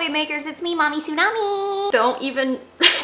wave makers, it's me, Mommy Tsunami. Don't even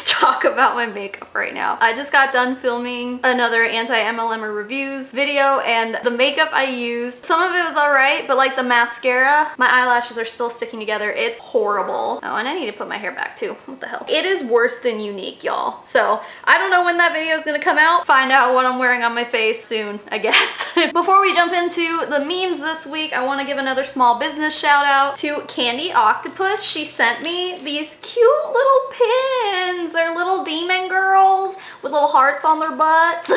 talk about my makeup right now. I just got done filming another anti-MLMer reviews video, and the makeup I used, some of it was alright, but like the mascara, my eyelashes are still sticking together. It's horrible. Oh, and I need to put my hair back too. What the hell? It is worse than unique, y'all. So I don't know when that video is gonna come out. Find out what I'm wearing on my face soon, I guess. Before we jump into the memes this week, I want to give another small business shout out to Candy Octopus. She sent me these cute little pins. They're little demon girls with little hearts on their butts.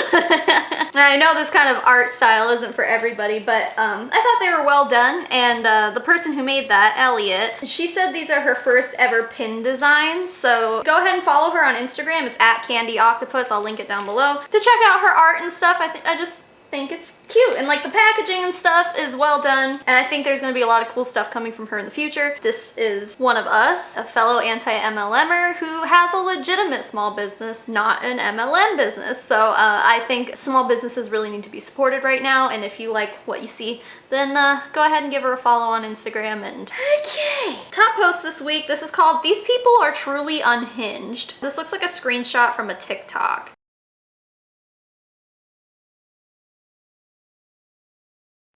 I know this kind of art style isn't for everybody, but I thought they were well done, and the person who made that, Elliot, she said these are her first ever pin designs, so go ahead and follow her on Instagram. It's at Candy Octopus. I'll link it down below to check out her art and stuff. I just think it's cute, and like the packaging and stuff is well done, and I think there's going to be a lot of cool stuff coming from her in the future. This is one of us, a fellow anti-MLMer who has a legitimate small business, not an MLM business. So I think small businesses really need to be supported right now, and if you like what you see, then go ahead and give her a follow on Instagram. And okay, top post this week, this is called "These People Are Truly Unhinged." This looks like a screenshot from a TikTok.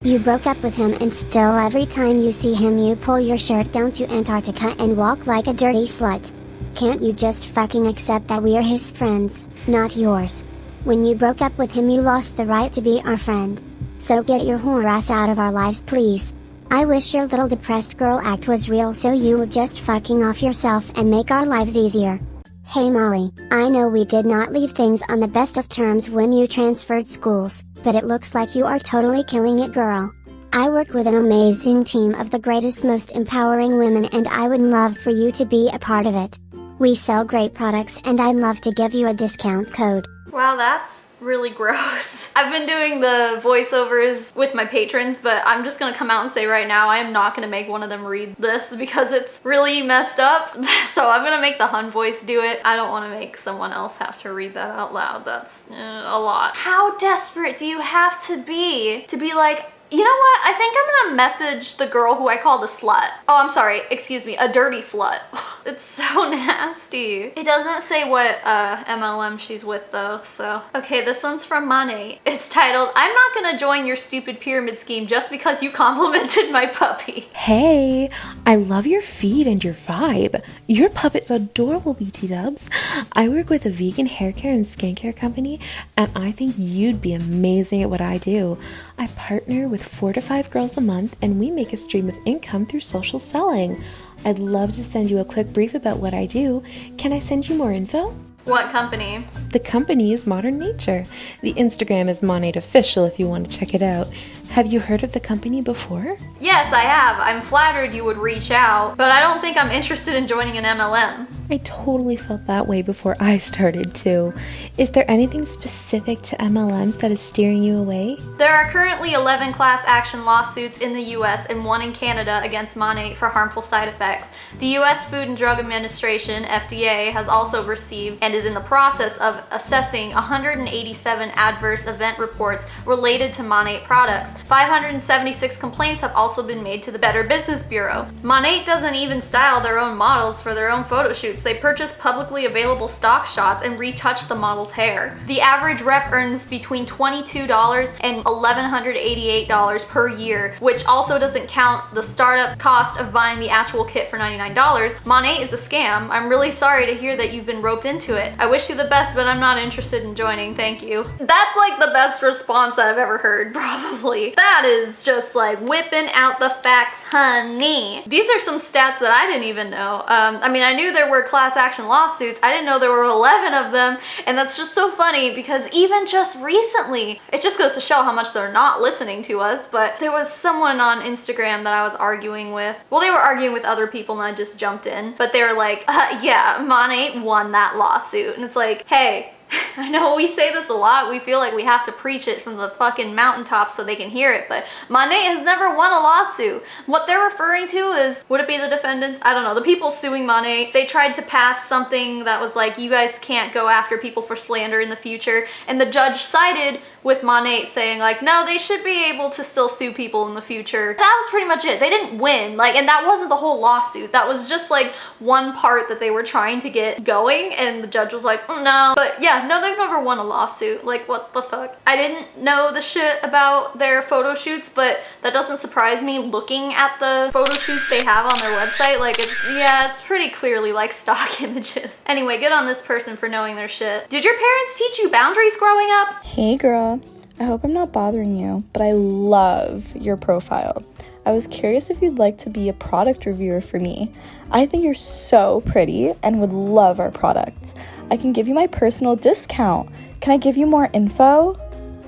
You broke up with him, and still every time you see him you pull your shirt down to Antarctica and walk like a dirty slut. Can't you just fucking accept that we are his friends, not yours? When you broke up with him you lost the right to be our friend. So get your whore ass out of our lives, please. I wish your little depressed girl act was real so you would just fucking off yourself and make our lives easier. Hey Molly, I know we did not leave things on the best of terms when you transferred schools, but it looks like you are totally killing it, girl. I work with an amazing team of the greatest, most empowering women, and I would love for you to be a part of it. We sell great products and I'd love to give you a discount code. Wow, that's really gross. I've been doing the voiceovers with my patrons, but I'm just gonna come out and say right now, I am not gonna make one of them read this because it's really messed up. So I'm gonna make the Hun voice do it. I don't wanna make someone else have to read that out loud. That's a lot. How desperate do you have to be like, you know what? I think I'm gonna message the girl who I called a slut. Oh, I'm sorry, excuse me, a dirty slut. It's so nasty. It doesn't say what MLM she's with though, so. Okay, this one's from Monat. It's titled, "I'm not gonna join your stupid pyramid scheme just because you complimented my puppy." Hey, I love your feed and your vibe. Your puppet's adorable, BT dubs. I work with a vegan hair care and skincare company, and I think you'd be amazing at what I do. I partner with 4 to 5 girls a month, and we make a stream of income through social selling. I'd love to send you a quick brief about what I do. Can I send you more info? What company? The company is Modern Nature. The Instagram is Monat Official if you want to check it out. Have you heard of the company before? Yes, I have. I'm flattered you would reach out, but I don't think I'm interested in joining an MLM. I totally felt that way before I started too. Is there anything specific to MLMs that is steering you away? There are currently 11 class action lawsuits in the US and 1 in Canada against Monat for harmful side effects. The US Food and Drug Administration, FDA, has also received and is in the process of assessing 187 adverse event reports related to Monat products. 576 complaints have also been made to the Better Business Bureau. Monat doesn't even style their own models for their own photo shoots. They purchase publicly available stock shots and retouch the model's hair. The average rep earns between $22 and $1,188 per year, which also doesn't count the startup cost of buying the actual kit for $99. Monat is a scam. I'm really sorry to hear that you've been roped into it. I wish you the best, but I'm not interested in joining. Thank you. That's like the best response that I've ever heard, probably. That is just like whipping out the facts, honey. These are some stats that I didn't even know. I mean, I knew there were class action lawsuits. I didn't know there were 11 of them, and that's just so funny because even just recently, it just goes to show how much they're not listening to us, but there was someone on Instagram that I was arguing with. Well, they were arguing with other people and I just jumped in, but they were like, yeah, Monat won that lawsuit. And it's like, hey, I know we say this a lot. We feel like we have to preach it from the fucking mountaintops so they can hear it, but Monat has never won a lawsuit. What they're referring to is, would it be the defendants? I don't know. The people suing Monat, they tried to pass something that was like, you guys can't go after people for slander in the future, and the judge sided with Monat saying like, no, they should be able to still sue people in the future. That was pretty much it. They didn't win, like, and that wasn't the whole lawsuit. That was just like one part that they were trying to get going, and the judge was like, oh, no. But yeah, no, they've never won a lawsuit. Like, what the fuck? I didn't know the shit about their photo shoots, but that doesn't surprise me looking at the photo shoots they have on their website. Like, it's pretty clearly like stock images. Anyway, good on this person for knowing their shit. Did your parents teach you boundaries growing up? Hey girl, I hope I'm not bothering you, but I love your profile. I was curious if you'd like to be a product reviewer for me. I think you're so pretty and would love our products. I can give you my personal discount. Can I give you more info?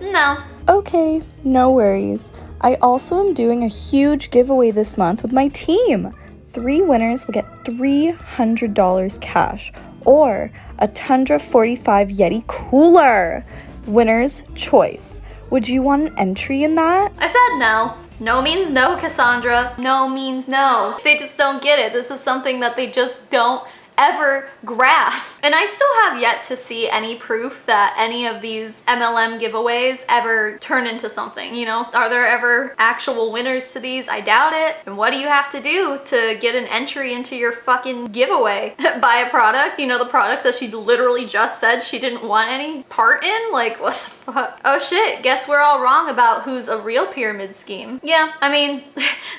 No. Okay, no worries. I also am doing a huge giveaway this month with my team. 3 winners will get $300 cash or a Tundra 45 Yeti cooler. Winner's choice. Would you want an entry in that? I said no. No means no, Cassandra. No means no. They just don't get it. This is something that they just don't ever grasp. And I still have yet to see any proof that any of these MLM giveaways ever turn into something, you know? Are there ever actual winners to these? I doubt it. And what do you have to do to get an entry into your fucking giveaway? Buy a product, you know, the products that she literally just said she didn't want any part in? Like, what the fuck? Oh shit, guess we're all wrong about who's a real pyramid scheme. Yeah, I mean,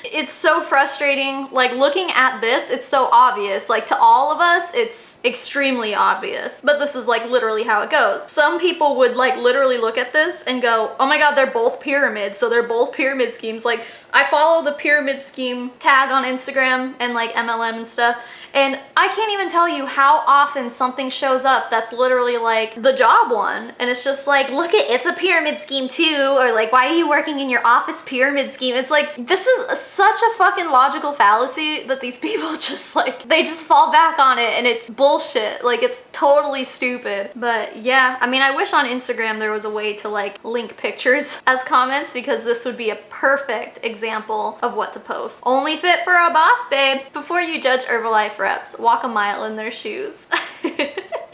it's so frustrating. Like, looking at this, it's so obvious. Like, to all of us, it's extremely obvious, but this is like literally how it goes. Some people would like literally look at this and go, oh my god, they're both pyramids, so they're both pyramid schemes. Like, I follow the pyramid scheme tag on Instagram and like MLM and stuff, and I can't even tell you how often something shows up that's literally like the job one, and it's just like, look, it's a pyramid scheme too, or like, why are you working in your office pyramid scheme? It's like, this is such a fucking logical fallacy that these people just like, they just fall back on it, and it's bullshit. Like, it's totally stupid. But yeah, I mean, I wish on Instagram there was a way to like link pictures as comments, because this would be a perfect example of what to post. Only fit for a boss, babe. Before you judge Herbalife reps, walk a mile in their shoes.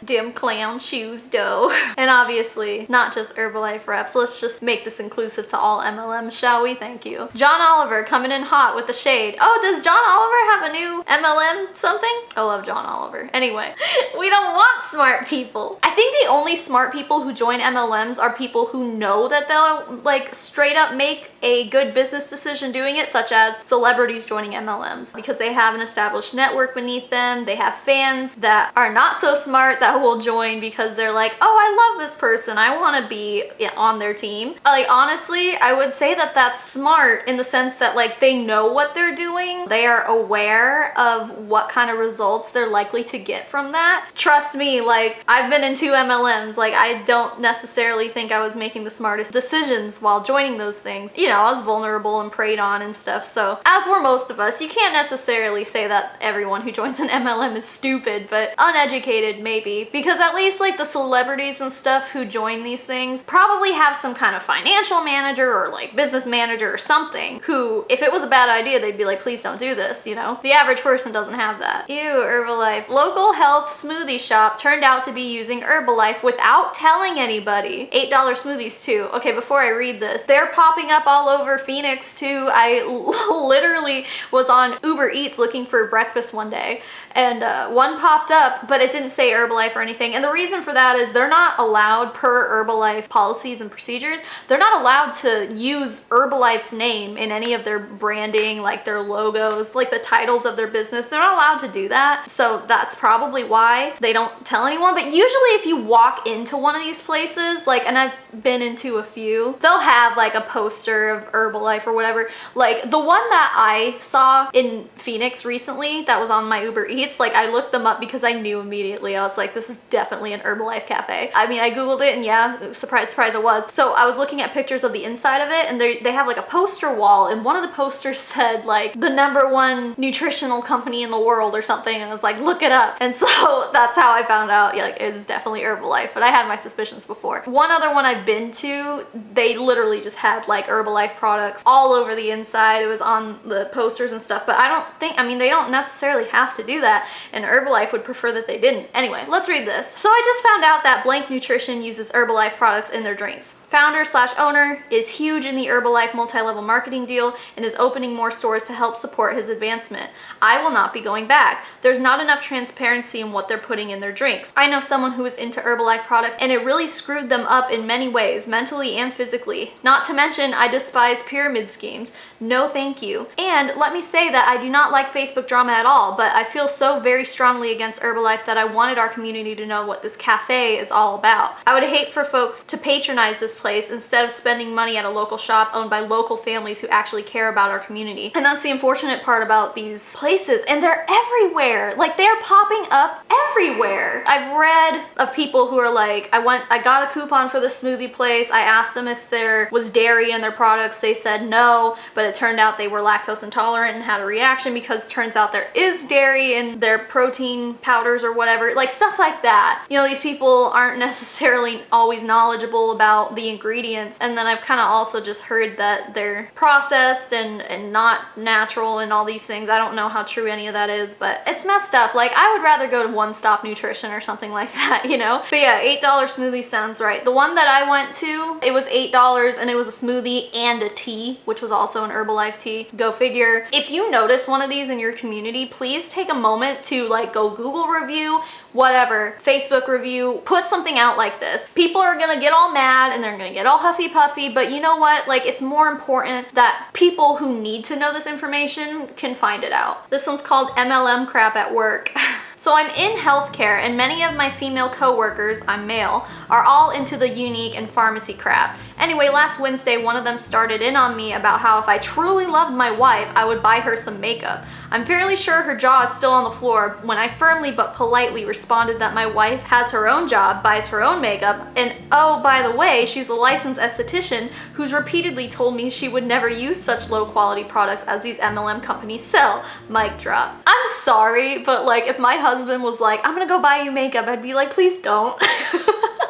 Dim clown shoes, dough. And obviously, not just Herbalife reps. Let's just make this inclusive to all MLMs, shall we? Thank you. John Oliver coming in hot with the shade. Oh, does John Oliver have a new MLM something? I love John Oliver. Anyway, we don't want smart people. I think the only smart people who join MLMs are people who know that they'll like straight up make a good business decision doing it, such as celebrities joining MLMs, because they have an established network beneath them. They have fans that are not so smart that will join because they're like, oh, I love this person, I want to be on their team. Like, honestly, I would say that that's smart in the sense that like they know what they're doing. They are aware of what kind of results they're likely to get from that. Trust me, like, I've been in 2 MLMs. Like, I don't necessarily think I was making the smartest decisions while joining those things. You know, I was vulnerable and preyed on and stuff, so as were most of us. You can't necessarily say that everyone who joins an MLM is stupid, but uneducated maybe, because at least like the celebrities and stuff who join these things probably have some kind of financial manager or like business manager or something who, if it was a bad idea, they'd be like, please don't do this, you know? The average person doesn't have that. Ew, Herbalife. Local health smoothie shop turned out to be using Herbalife without telling anybody. $8 smoothies too. Okay, before I read this, they're popping up all over Phoenix too. I literally was on Uber Eats looking for breakfast one day, and one popped up, but it didn't say Herbalife or anything. And the reason for that is they're not allowed, per Herbalife policies and procedures, they're not allowed to use Herbalife's name in any of their branding, like their logos, like the titles of their business. They're not allowed to do that. So that's probably why they don't tell anyone. But usually if you walk into one of these places, like, and I've been into a few, they'll have like a poster of Herbalife or whatever. Like the one that I saw in Phoenix recently that was on my Uber Eats, like I looked them up because I knew immediately. I was like, this is definitely an Herbalife cafe. I mean, I googled it and yeah, surprise, surprise, it was. So I was looking at pictures of the inside of it, and they have like a poster wall, and one of the posters said like the #1 nutritional company in the world or something, and I was like, look it up. And so that's how I found out, yeah, like, it's definitely Herbalife, but I had my suspicions before. One other one I've been to, they literally just had like Herbalife products all over the inside. It was on the posters and stuff, but I don't think, I mean, they don't necessarily have to do that, and Herbalife would prefer that they didn't. Anyway, let's read this. So I just found out that blank nutrition uses Herbalife products in their drinks. founder/owner is huge in the Herbalife multi-level marketing deal and is opening more stores to help support his advancement. I will not be going back. There's not enough transparency in what they're putting in their drinks. I know someone who is into Herbalife products and it really screwed them up in many ways, mentally and physically. Not to mention, I despise pyramid schemes. No thank you. And let me say that I do not like Facebook drama at all, but I feel so very strongly against Herbalife that I wanted our community to know what this cafe is all about. I would hate for folks to patronize this place instead of spending money at a local shop owned by local families who actually care about our community. And that's the unfortunate part about these places, and they're everywhere. Like, they're popping up everywhere. I've read of people who are like, I got a coupon for the smoothie place. I asked them if there was dairy in their products. They said no, but it turned out they were lactose intolerant and had a reaction because it turns out there is dairy in their protein powders or whatever, like stuff like that. You know, these people aren't necessarily always knowledgeable about the ingredients. And then I've kind of also just heard that they're processed and not natural and all these things. I don't know how true any of that is, but it's messed up. Like, I would rather go to One Stop Nutrition or something like that, you know? But yeah, $8 smoothie sounds right. The one that I went to, it was $8 and it was a smoothie and a tea, which was also an Herbalife tea. Go figure. If you notice one of these in your community, please take a moment to like go Google review, whatever, Facebook review, put something out like this. People are gonna get all mad and they're gonna get all huffy puffy, but you know what? Like, it's more important that people who need to know this information can find it out. This one's called MLM crap at work. So I'm in healthcare and many of my female coworkers, I'm male, are all into the unique and pharmacy crap. Anyway, last Wednesday, one of them started in on me about how if I truly loved my wife, I would buy her some makeup. I'm fairly sure her jaw is still on the floor when I firmly but politely responded that my wife has her own job, buys her own makeup, and oh, by the way, she's a licensed esthetician who's repeatedly told me she would never use such low quality products as these MLM companies sell. Mic drop. I'm sorry, but like, if my husband was like, I'm gonna go buy you makeup, I'd be like, please don't.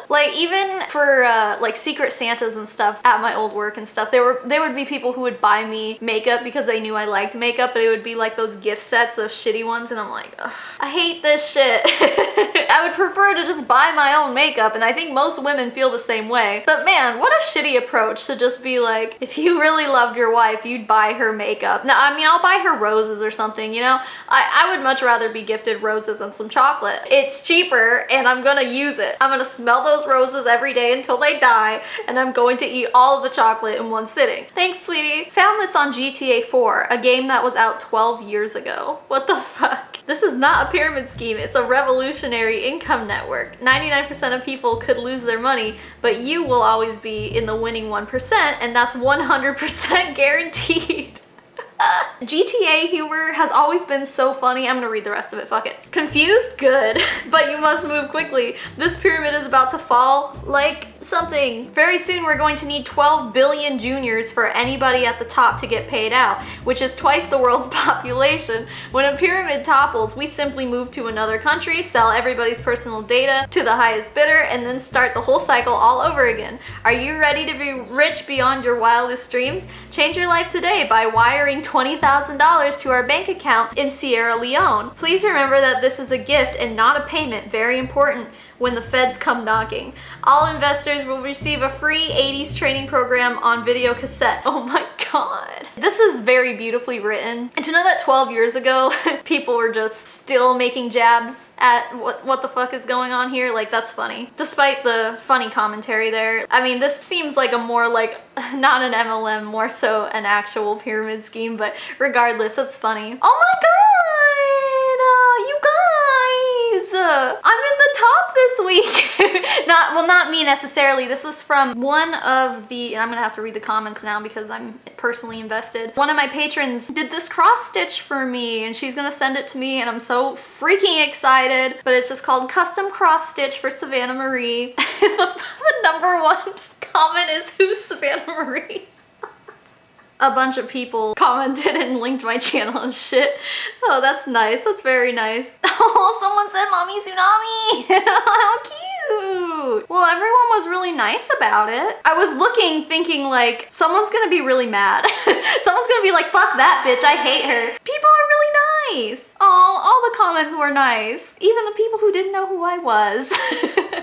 Like, even for like Secret Santas and stuff at my old work and stuff, there would be people who would buy me makeup because they knew I liked makeup, but it would be like those gift sets, those shitty ones, and I'm like, ugh, I hate this shit. I would prefer to just buy my own makeup, and I think most women feel the same way. But man, what a shitty approach to just be like, if you really loved your wife, you'd buy her makeup. Now, I mean, I'll buy her roses or something, you know? I would much rather be gifted roses and some chocolate. It's cheaper, and I'm gonna use it. I'm gonna smell those roses every day until they die, and I'm going to eat all of the chocolate in one sitting. Thanks, sweetie. Found this on GTA 4, a game that was out 12 years ago. What the fuck? This is not a pyramid scheme, it's a revolutionary income network. 99% of people could lose their money, but you will always be in the winning 1%, and that's 100% guaranteed. GTA humor has always been so funny. I'm gonna read the rest of it, fuck it. Confused? Good. But you must move quickly. This pyramid is about to fall like something. Very soon we're going to need 12 billion juniors for anybody at the top to get paid out, which is twice the world's population. When a pyramid topples, we simply move to another country, sell everybody's personal data to the highest bidder, and then start the whole cycle all over again. Are you ready to be rich beyond your wildest dreams? Change your life today by wiring $20,000 to our bank account in Sierra Leone. Please remember that this is a gift and not a payment, very important, when the feds come knocking. All investors will receive a free 80s training program on video cassette. Oh my god. This is very beautifully written. And to know that 12 years ago, people were just still making jabs at what the fuck is going on here, like, that's funny. Despite the funny commentary there, I mean, this seems like a more like, not an MLM, more so an actual pyramid scheme, but regardless, it's funny. Oh my god! You guys! I'm in the top this week! Not me necessarily. This is from one of the, I'm gonna have to read the comments now because I'm personally invested. One of my patrons did this cross stitch for me and she's gonna send it to me and I'm so freaking excited, but it's just called Custom Cross Stitch for Savannah Marie. The number one comment is, who's Savannah Marie? A bunch of people commented and linked my channel and shit. Oh, that's nice. That's very nice. Oh, someone said Mommy Tsunami. How cute. Well, everyone was really nice about it. I was looking, thinking like, someone's gonna be really mad. Someone's gonna be like, fuck that bitch, I hate her. People are really nice. Oh, all the comments were nice. Even the people who didn't know who I was.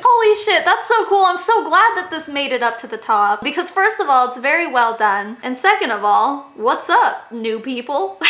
Holy shit, that's so cool. I'm so glad that this made it up to the top. Because first of all, it's very well done. And second of all, what's up, new people?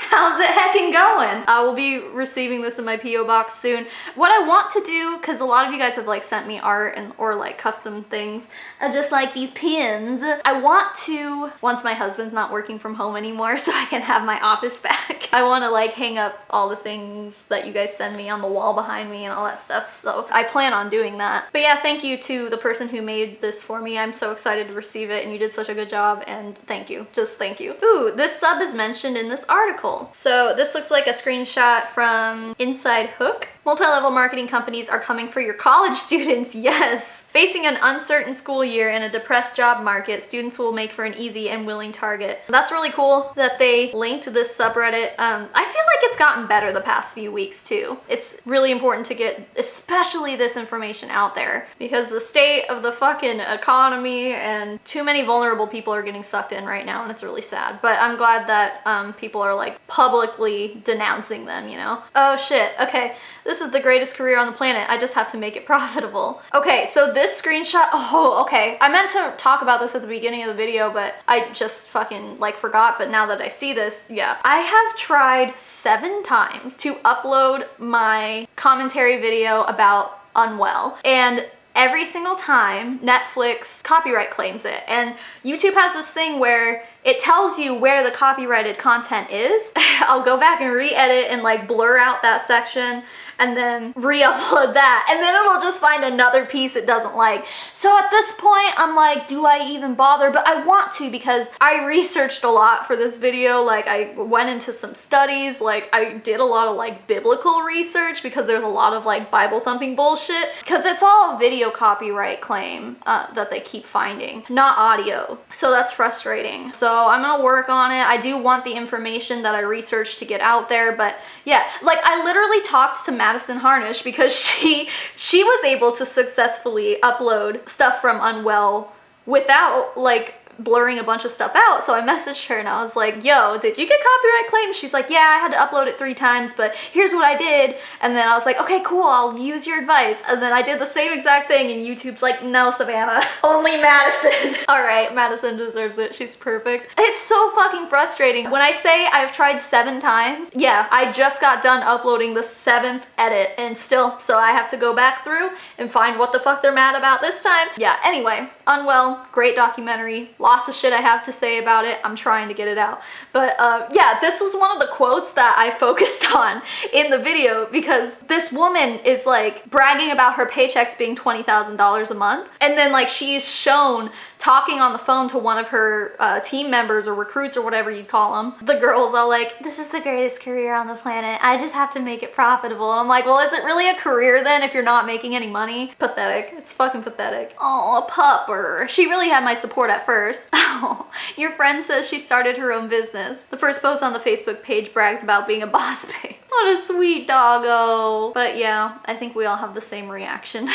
How's it heckin' going? I will be receiving this in my P.O. box soon. What I want to do, because a lot of you guys have like sent me art and or like custom things, just like these pins. I want to, once my husband's not working from home anymore so I can have my office back, I want to like hang up all the things that you guys send me on the wall behind me and all that stuff. So I plan on doing that. But yeah, thank you to the person who made this for me. I'm so excited to receive it and you did such a good job, and thank you. Just thank you. Ooh, this sub is mentioned in this article. So this looks like a screenshot from Inside Hook. Multi-level marketing companies are coming for your college students, yes! Facing an uncertain school year and a depressed job market, students will make for an easy and willing target. That's really cool that they linked to this subreddit. I feel like it's gotten better the past few weeks too. It's really important to get especially this information out there because the state of the fucking economy and too many vulnerable people are getting sucked in right now, and it's really sad. But I'm glad that people are like publicly denouncing them, you know? Oh shit, okay. This is the greatest career on the planet. I just have to make it profitable. Okay, so this screenshot, oh, okay. I meant to talk about this at the beginning of the video, but I just fucking like forgot. But now that I see this, yeah. I have tried 7 times to upload my commentary video about Unwell, and every single time Netflix copyright claims it. And YouTube has this thing where it tells you where the copyrighted content is. I'll go back and re-edit and like blur out that section and then re-upload that, and then it'll just find another piece it doesn't like. So at this point, I'm like, do I even bother? But I want to because I researched a lot for this video. Like I went into some studies, like I did a lot of like biblical research because there's a lot of like Bible thumping bullshit, because it's all a video copyright claim that they keep finding, not audio. So that's frustrating. So I'm gonna work on it. I do want the information that I researched to get out there, but yeah, like I literally talked to Madison Harnish because she was able to successfully upload stuff from Unwell without like blurring a bunch of stuff out. So I messaged her and I was like, yo, did you get copyright claimed? She's like, yeah, I had to upload it 3 times, but here's what I did. And then I was like, okay, cool, I'll use your advice. And then I did the same exact thing and YouTube's like, no, Savannah, only Madison. All right, Madison deserves it. She's perfect. It's so fucking frustrating. When I say I've tried 7 times, yeah, I just got done uploading the 7th edit and still, so I have to go back through and find what the fuck they're mad about this time. Yeah, anyway, Unwell, great documentary. Lots of shit I have to say about it. I'm trying to get it out. But yeah, this was one of the quotes that I focused on in the video because this woman is like bragging about her paychecks being $20,000 a month. And then like she's shown talking on the phone to one of her team members or recruits or whatever you call them. The girls are like, this is the greatest career on the planet. I just have to make it profitable. And I'm like, well, is it really a career then if you're not making any money? Pathetic. It's fucking pathetic. Oh, a pupper. She really had my support at first. Oh, your friend says she started her own business. The first post on the Facebook page brags about being a boss babe. What a sweet doggo. But yeah, I think we all have the same reaction.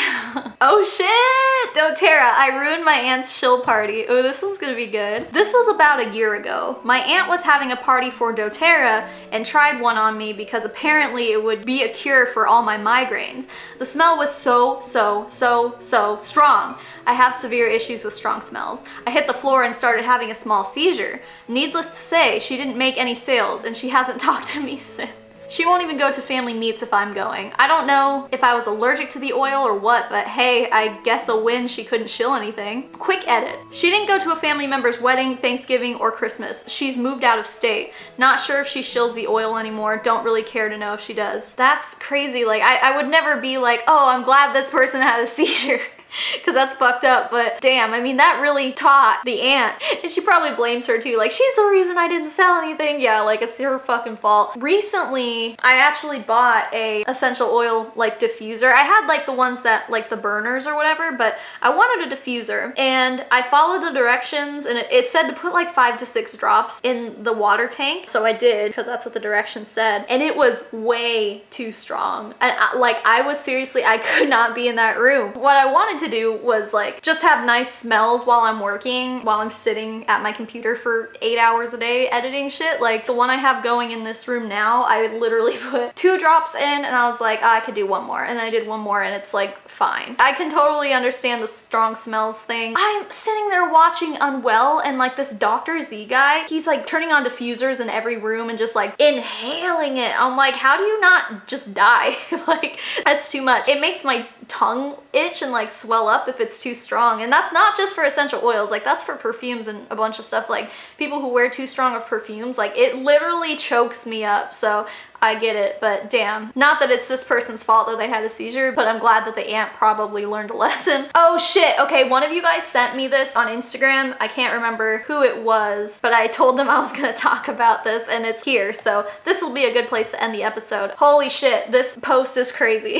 Oh shit! Doterra, I ruined my aunt's shill party. Oh, this one's gonna be good. This was about a year ago. My aunt was having a party for Doterra and tried one on me because apparently it would be a cure for all my migraines. The smell was so strong. I have severe issues with strong smells. I hit the floor and started having a small seizure. Needless to say, she didn't make any sales and she hasn't talked to me since. She won't even go to family meets if I'm going. I don't know if I was allergic to the oil or what, but hey, I guess a win she couldn't shill anything. Quick edit. She didn't go to a family member's wedding, Thanksgiving, or Christmas. She's moved out of state. Not sure if she shills the oil anymore. Don't really care to know if she does. That's crazy. Like, I would never be like, oh, I'm glad this person had a seizure. Because that's fucked up, but damn, I mean, that really taught the aunt. And she probably blames her too, like, she's the reason I didn't sell anything. Yeah, like, it's her fucking fault. Recently, I actually bought a essential oil, like, diffuser. I had, like, the ones that, like, the burners or whatever, but I wanted a diffuser. And I followed the directions, and it said to put, like, 5 to 6 drops in the water tank. So I did, because that's what the directions said. And it was way too strong. And, I was seriously, I could not be in that room. What I wanted to to do was like just have nice smells while I'm working, while I'm sitting at my computer for 8 hours a day editing shit. Like the one I have going in this room now, I literally put 2 drops in and I was like, oh, I could do one more. And then I did one more and it's like fine. I can totally understand the strong smells thing. I'm sitting there watching Unwell and like this Dr. Z guy, he's like turning on diffusers in every room and just like inhaling it. I'm like, how do you not just die? Like that's too much. It makes my tongue itch and like swell up if it's too strong. And that's not just for essential oils, like that's for perfumes and a bunch of stuff. Like people who wear too strong of perfumes, like it literally chokes me up. So I get it, but damn. Not that it's this person's fault that they had a seizure, but I'm glad that the aunt probably learned a lesson. Oh shit, okay, one of you guys sent me this on Instagram. I can't remember who it was, but I told them I was gonna talk about this and it's here, so this will be a good place to end the episode. Holy shit, this post is crazy.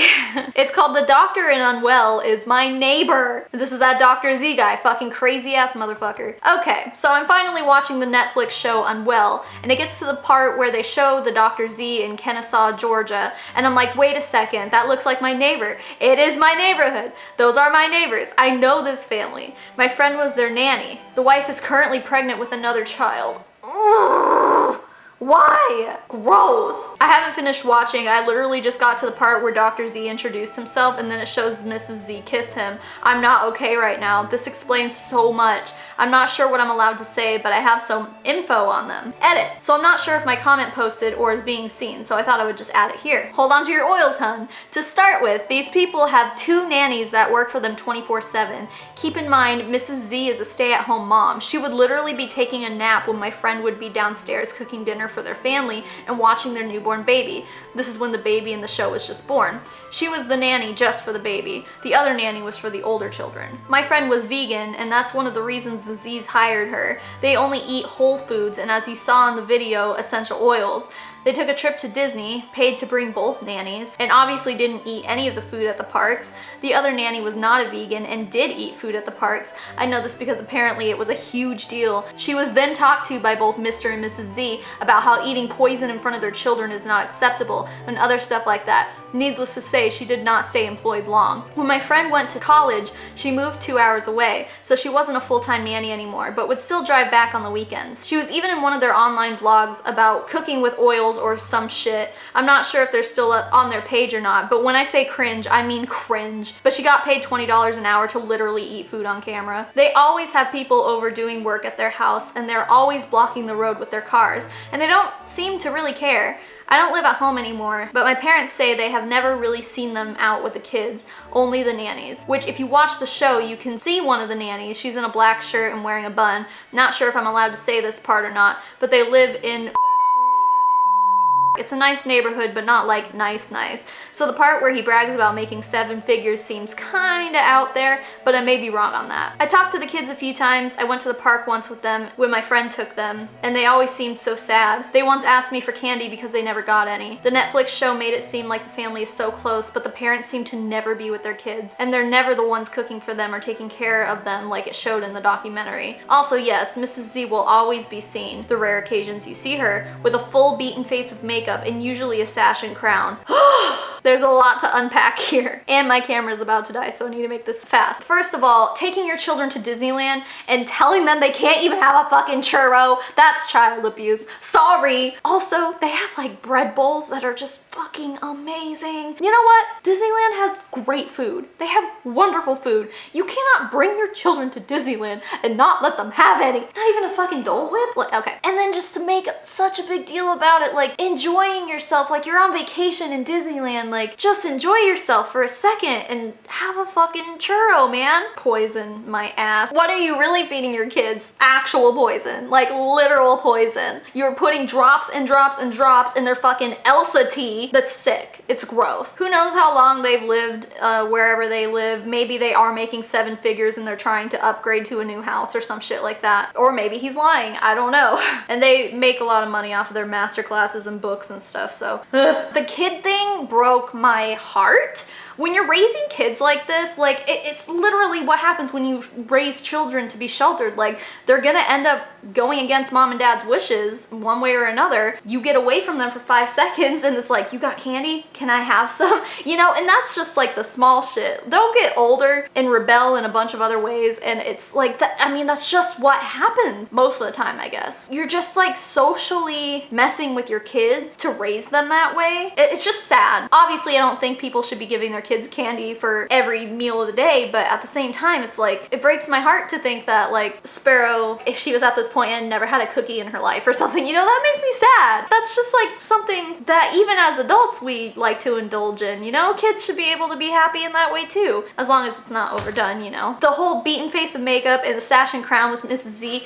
It's called "The Doctor in Unwell is My Neighbor." This is that Dr. Z guy, fucking crazy ass motherfucker. Okay, so I'm finally watching the Netflix show Unwell, and it gets to the part where they show the Dr. Z in Kennesaw, Georgia, and I'm like, wait a second, that looks like my neighbor. It is my neighborhood. Those are my neighbors. I know this family. My friend was their nanny. The wife is currently pregnant with another child. Ugh. Why? Gross. I haven't finished watching. I literally just got to the part where Dr. Z introduced himself and then it shows Mrs. Z kiss him. I'm not okay right now. This explains so much. I'm not sure what I'm allowed to say, but I have some info on them. Edit. So I'm not sure if my comment posted or is being seen, so I thought I would just add it here. Hold on to your oils, hun. To start with, these people have 2 nannies that work for them 24/7. Keep in mind, Mrs. Z is a stay-at-home mom. She would literally be taking a nap when my friend would be downstairs cooking dinner for their family and watching their newborn baby. This is when the baby in the show was just born. She was the nanny just for the baby. The other nanny was for the older children. My friend was vegan, and that's one of the reasons the Z's hired her. They only eat whole foods, and as you saw in the video, essential oils. They took a trip to Disney, paid to bring both nannies, and obviously didn't eat any of the food at the parks. The other nanny was not a vegan and did eat food at the parks. I know this because apparently it was a huge deal. She was then talked to by both Mr. and Mrs. Z about how eating poison in front of their children is not acceptable and other stuff like that. Needless to say, she did not stay employed long. When my friend went to college, she moved 2 hours away, so she wasn't a full-time nanny anymore, but would still drive back on the weekends. She was even in one of their online vlogs about cooking with oils or some shit. I'm not sure if they're still on their page or not, but when I say cringe, I mean cringe. But she got paid $20 an hour to literally eat food on camera. They always have people over doing work at their house, and they're always blocking the road with their cars, and they don't seem to really care. I don't live at home anymore, but my parents say they have never really seen them out with the kids, only the nannies. Which, if you watch the show, you can see one of the nannies. She's in a black shirt and wearing a bun. Not sure if I'm allowed to say this part or not, but they live in... It's a nice neighborhood, but not like nice. So the part where he brags about making 7 figures seems kinda out there, but I may be wrong on that. I talked to the kids a few times. I went to the park once with them when my friend took them, and they always seemed so sad. They once asked me for candy because they never got any. The Netflix show made it seem like the family is so close, but the parents seem to never be with their kids, and they're never the ones cooking for them or taking care of them like it showed in the documentary. Also, yes, Mrs. Z will always be seen, the rare occasions you see her, with a full beaten face of makeup and usually a sash and crown. There's a lot to unpack here. And my camera's about to die, so I need to make this fast. First of all, taking your children to Disneyland and telling them they can't even have a fucking churro, that's child abuse. Sorry. Also, they have like bread bowls that are just fucking amazing. You know what? Disneyland has great food. They have wonderful food. You cannot bring your children to Disneyland and not let them have any. Not even a fucking Dole Whip? Like, okay. And then just to make such a big deal about it, like enjoying yourself, like you're on vacation in Disneyland, like just enjoy yourself for a second and have a fucking churro, man. Poison my ass. What are you really feeding your kids? Actual poison, like literal poison. You're putting drops and drops and drops in their fucking Elsa tea. That's sick. It's gross. Who knows how long they've lived wherever they live. Maybe they are making 7 figures and they're trying to upgrade to a new house or some shit like that. Or maybe he's lying. I don't know. And they make a lot of money off of their master classes and books and stuff, so the kid thing broke my heart. When you're raising kids like this, like it's literally what happens when you raise children to be sheltered. Like they're gonna end up going against mom and dad's wishes one way or another, you get away from them for 5 seconds and it's like, you got candy? Can I have some? You know, and that's just like the small shit. They'll get older and rebel in a bunch of other ways, and it's like, I mean, that's just what happens most of the time, I guess. You're just like socially messing with your kids to raise them that way. It's just sad. Obviously, I don't think people should be giving their kids candy for every meal of the day, but at the same time, it's like, it breaks my heart to think that like Sparrow, if she was at this point and never had a cookie in her life or something, you know, that makes me sad. That's just like something that even as adults we like to indulge in, you know? Kids should be able to be happy in that way too, as long as it's not overdone, you know? The whole beaten face of makeup and the sash and crown with Mrs. Z,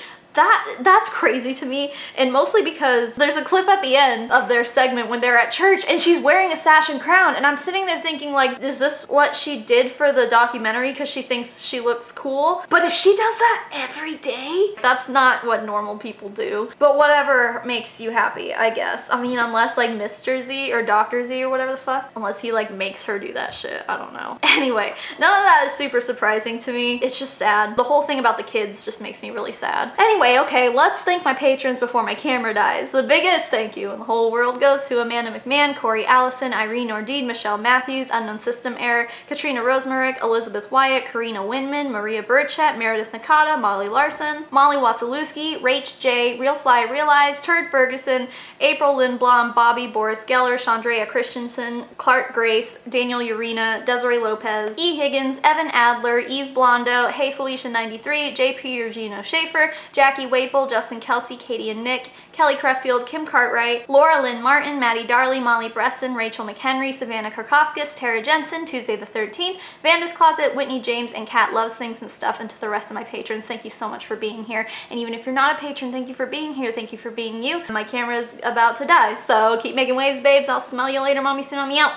that's crazy to me, and mostly because there's a clip at the end of their segment when they're at church and she's wearing a sash and crown, and I'm sitting there thinking like, is this what she did for the documentary because she thinks she looks cool? But if she does that every day, that's not what normal people do. But whatever makes you happy, I guess. I mean, unless like Mr. Z or Dr. Z or whatever the fuck, unless he like makes her do that shit, I don't know. Anyway, none of that is super surprising to me. It's just sad. The whole thing about the kids just makes me really sad. Anyway, okay, let's thank my patrons before my camera dies. The biggest thank you in the whole world goes to Amanda McMahon, Corey Allison, Irene Ordeed, Michelle Matthews, Unknown System Error, Katrina Rosemarick, Elizabeth Wyatt, Karina Winman, Maria Burchett, Meredith Nakata, Molly Larson, Molly Wasilewski, Rach J, Real Fly Realize, Turd Ferguson, April Lindblom, Bobby, Boris Geller, Chandrea Christensen, Clark Grace, Daniel Urena, Desiree Lopez, E. Higgins, Evan Adler, Eve Blondo, Hey Felicia 93, JP Eugenio Schaefer, Jackie Waple, Justin Kelsey, Katie and Nick, Kelly Creffield, Kim Cartwright, Laura Lynn Martin, Maddie Darley, Molly Bresson, Rachel McHenry, Savannah Karkoskis, Tara Jensen, Tuesday the 13th, Vanda's Closet, Whitney James, and Kat Loves Things and Stuff, and to the rest of my patrons, thank you so much for being here. And even if you're not a patron, thank you for being here. Thank you for being you. My camera's about to die, so keep making waves, babes. I'll smell you later, mommy. Soon on me out.